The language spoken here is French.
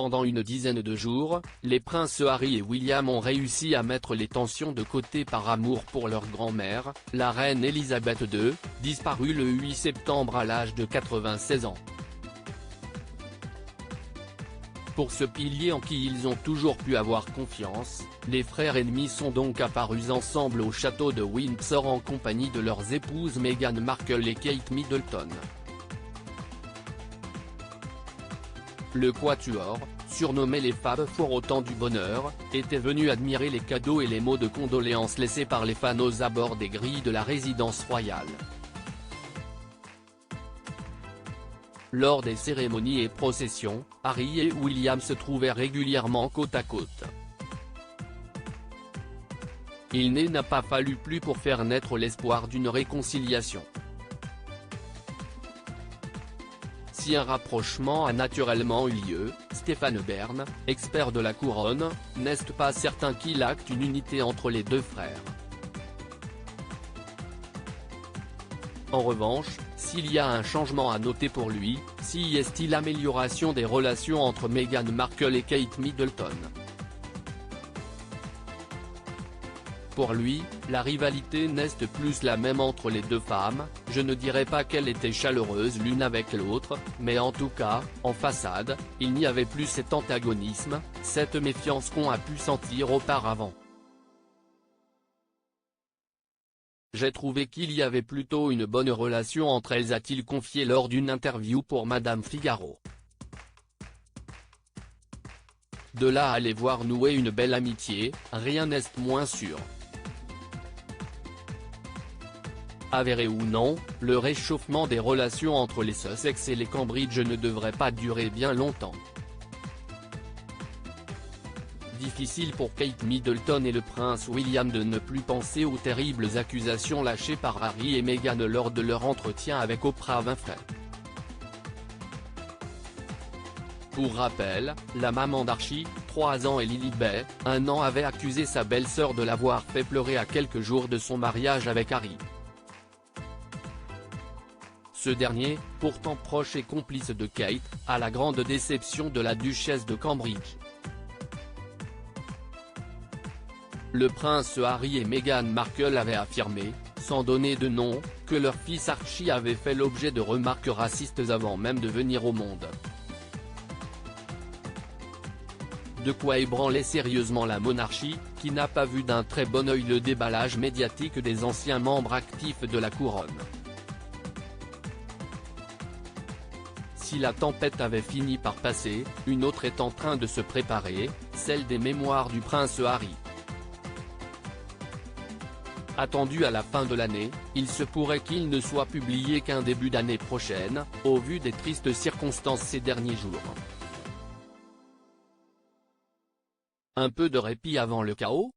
Pendant une dizaine de jours, les princes Harry et William ont réussi à mettre les tensions de côté par amour pour leur grand-mère, la reine Elisabeth II, disparue le 8 septembre à l'âge de 96 ans. Pour ce pilier en qui ils ont toujours pu avoir confiance, les frères ennemis sont donc apparus ensemble au château de Windsor en compagnie de leurs épouses Meghan Markle et Kate Middleton. Le quatuor, surnommé les Fab Four au temps du bonheur, était venu admirer les cadeaux et les mots de condoléances laissés par les fans aux abords des grilles de la résidence royale. Lors des cérémonies et processions, Harry et William se trouvaient régulièrement côte à côte. Il n'a pas fallu plus pour faire naître l'espoir d'une réconciliation. Si un rapprochement a naturellement eu lieu, Stéphane Bern, expert de la couronne, n'est pas certain qu'il acte une unité entre les deux frères. En revanche, s'il y a un changement à noter pour lui, si est-il l'amélioration des relations entre Meghan Markle et Kate Middleton. Pour lui, la rivalité n'est plus la même entre les deux femmes, je ne dirais pas qu'elle était chaleureuse l'une avec l'autre, mais en tout cas, en façade, il n'y avait plus cet antagonisme, cette méfiance qu'on a pu sentir auparavant. J'ai trouvé qu'il y avait plutôt une bonne relation entre elles, a-t-il confié lors d'une interview pour Madame Figaro. De là à les voir nouer une belle amitié, rien n'est moins sûr. Avéré ou non, le réchauffement des relations entre les Sussex et les Cambridge ne devrait pas durer bien longtemps. Difficile pour Kate Middleton et le prince William de ne plus penser aux terribles accusations lâchées par Harry et Meghan lors de leur entretien avec Oprah Winfrey. Pour rappel, la maman d'Archie, 3 ans et Lilibet, 1 an avait accusé sa belle-sœur de l'avoir fait pleurer à quelques jours de son mariage avec Harry. Ce dernier, pourtant proche et complice de Kate, a la grande déception de la duchesse de Cambridge. Le prince Harry et Meghan Markle avaient affirmé, sans donner de nom, que leur fils Archie avait fait l'objet de remarques racistes avant même de venir au monde. De quoi ébranler sérieusement la monarchie, qui n'a pas vu d'un très bon œil le déballage médiatique des anciens membres actifs de la couronne. Si la tempête avait fini par passer, une autre est en train de se préparer, celle des mémoires du prince Harry. Attendu à la fin de l'année, il se pourrait qu'il ne soit publié qu'un début d'année prochaine, au vu des tristes circonstances ces derniers jours. Un peu de répit avant le chaos ?